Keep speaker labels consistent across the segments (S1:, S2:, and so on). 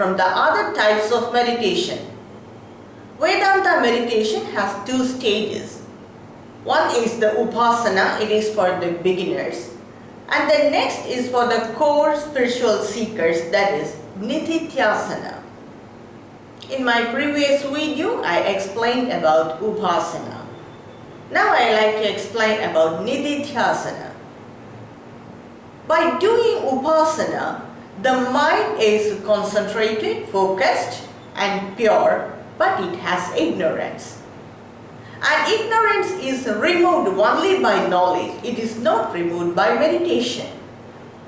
S1: from the other types of meditation. Vedanta meditation has two stages. One is the upasana, it is for the beginners. And the next is for the core spiritual seekers, that is Nididhyasana. In my previous video, I explained about upasana. Now I like to explain about Nididhyasana. By doing upasana, the mind is concentrated, focused and pure, but it has ignorance. And ignorance is removed only by knowledge. It is not removed by meditation.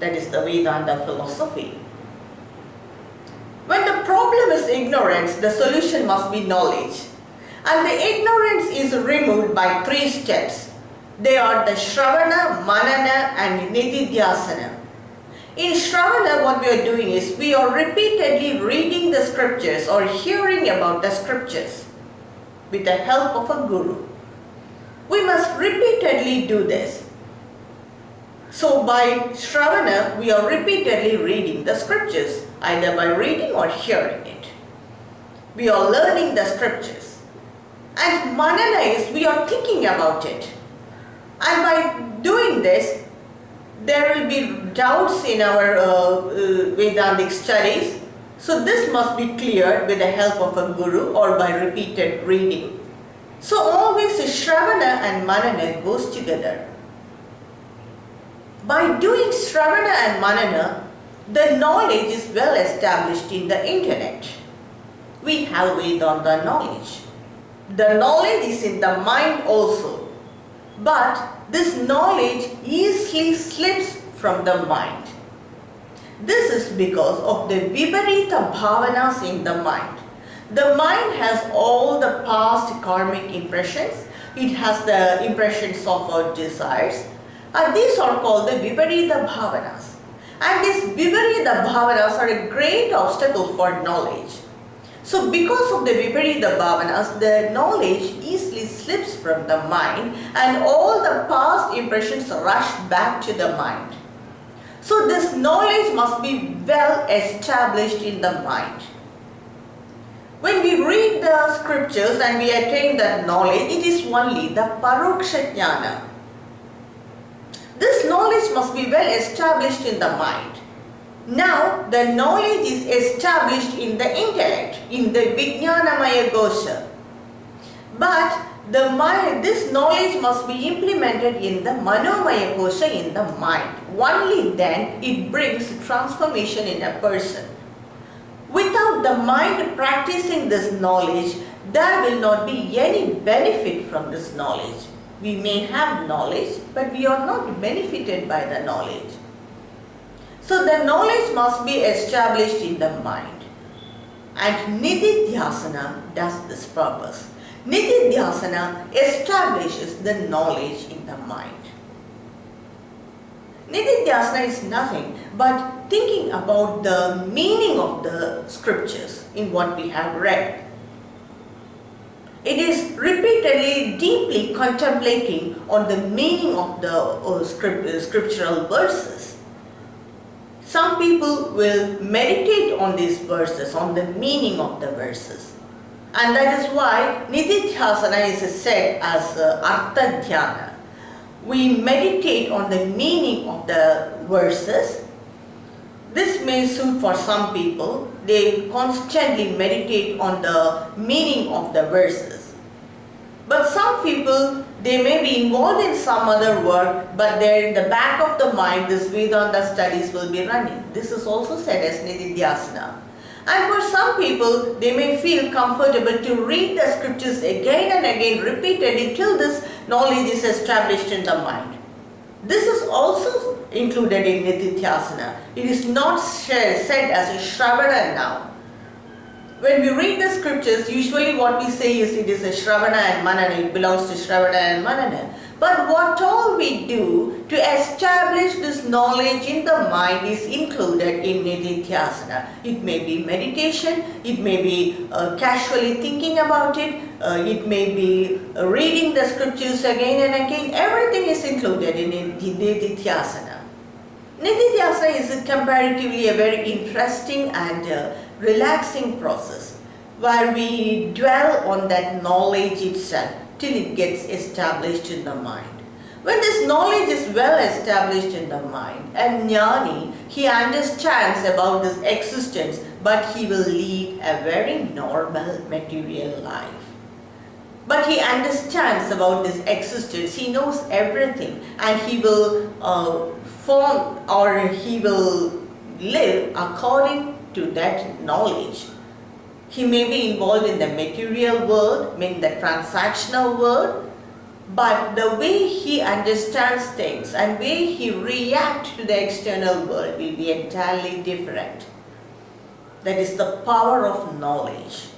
S1: That is the Vedanta philosophy. When the problem is ignorance, the solution must be knowledge. And the ignorance is removed by three steps. They are the Shravana, Manana and Nididhyasana. In Shravana, what we are doing is we are repeatedly reading the scriptures or hearing about the scriptures with the help of a guru. We must repeatedly do this. So by Shravana, we are repeatedly reading the scriptures, either by reading or hearing it. We are learning the scriptures. And Manana is we are thinking about it. And by doing this, there will be doubts in our Vedantic studies. So this must be cleared with the help of a guru or by repeated reading. So always Shravana and Manana goes together. By doing Shravana and Manana, the knowledge is well established in the intellect. We have Vedanta knowledge. The knowledge is in the mind also. But this knowledge easily slips from the mind. This is because of the viparita bhavanas in the mind. The mind has all the past karmic impressions. It has the impressions of our desires. And these are called the viparita bhavanas. And these viparita bhavanas are a great obstacle for knowledge. So because of the viparita bhavanas, the knowledge easily slips from the mind and all the past impressions rush back to the mind. So this knowledge must be well established in the mind. When we read the scriptures and we attain that knowledge, it is only the paroksha jnana. This knowledge must be well established in the mind. Now the knowledge is established in the intellect, in the vijnanamaya kosha. But this knowledge must be implemented in the manomaya kosha, in the mind. Only then it brings transformation in a person. Without the mind practicing this knowledge, there will not be any benefit from this knowledge. We may have knowledge, but we are not benefited by the knowledge. So the knowledge must be established in the mind. And Nididhyasana does this purpose. Nididhyasana establishes the knowledge in the mind. Nididhyasana is nothing but thinking about the meaning of the scriptures in what we have read. It is repeatedly, deeply contemplating on the meaning of the scriptural verses. Some people will meditate on these verses, on the meaning of the verses. And that is why Nididhyasana is said as Artha Dhyana. We meditate on the meaning of the verses. This may suit for some people. They constantly meditate on the meaning of the verses. But some people, they may be involved in some other work, but there in the back of the mind, this Vedanta studies will be running. This is also said as Nididhyasana. And for some people, they may feel comfortable to read the scriptures again and again, repeatedly, till this knowledge is established in the mind. This is also included in Nididhyasana. It is not said as a Shravana now. When we read the scriptures, usually what we say is it is a Shravana and Manana, it belongs to Shravana and Manana. But what all we do to establish this knowledge in the mind is included in Nididhyasana. It may be meditation, it may be casually thinking about it, it may be reading the scriptures again and again. Everything is included in Nididhyasana. Nididhyasana is comparatively a very interesting and relaxing process where we dwell on that knowledge itself till it gets established in the mind. When this knowledge is well established in the mind, a jnani, he understands about this existence, but he will lead a very normal material life. But he understands about this existence, he knows everything, and he will form or he will live according to that knowledge. He may be involved in the material world, in the transactional world, but the way he understands things and way he reacts to the external world will be entirely different. That is the power of knowledge.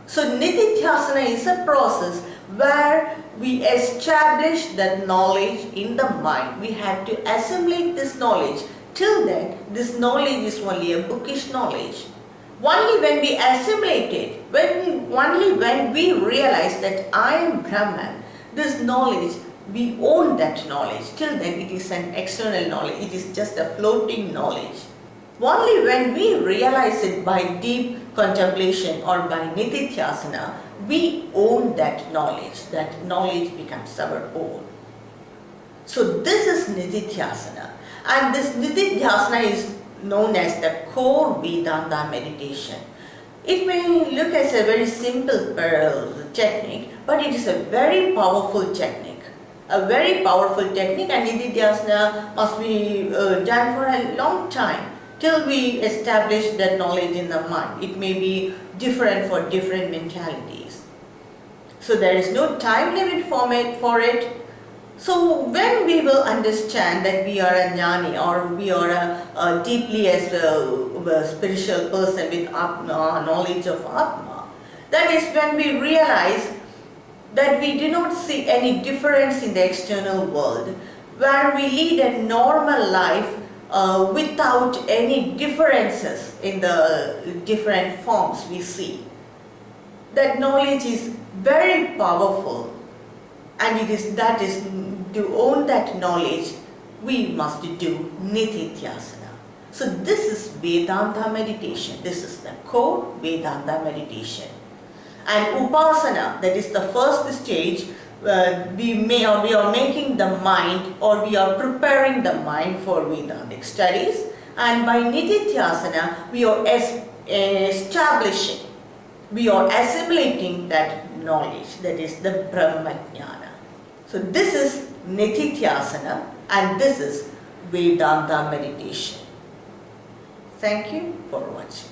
S1: So Nididhyasana is a process where we establish that knowledge in the mind. We have to assimilate this knowledge. Till then, this knowledge is only a bookish knowledge. Only when we assimilate it, only when we realize that I am Brahman, this knowledge, we own that knowledge. Till then, it is an external knowledge. It is just a floating knowledge. Only when we realize it by deep contemplation or by Nididhyasana, we own that knowledge. That knowledge becomes our own. So this is Nididhyasana. And this Nididhyasana is known as the core Vedanta meditation. It may look as a very simple technique, but it is a very powerful technique. A very powerful technique, and Nididhyasana must be done for a long time till we establish that knowledge in the mind. It may be different for different mentalities. So there is no time limit for it. So when we will understand that we are a jnani or we are deeply as a spiritual person with knowledge of Atma, that is when we realize that we do not see any difference in the external world, where we lead a normal life without any differences in the different forms we see. That knowledge is very powerful, and to own that knowledge, we must do Nididhyasana. So this is Vedanta meditation. This is the core Vedanta meditation. And upasana, that is the first stage, we are making the mind, or we are preparing the mind for Vedantic studies. And by Nididhyasana, we are establishing, we are assimilating that knowledge, that is the Brahmajnana. So this is Nididhyasana and this is Vedanta meditation. Thank you for watching.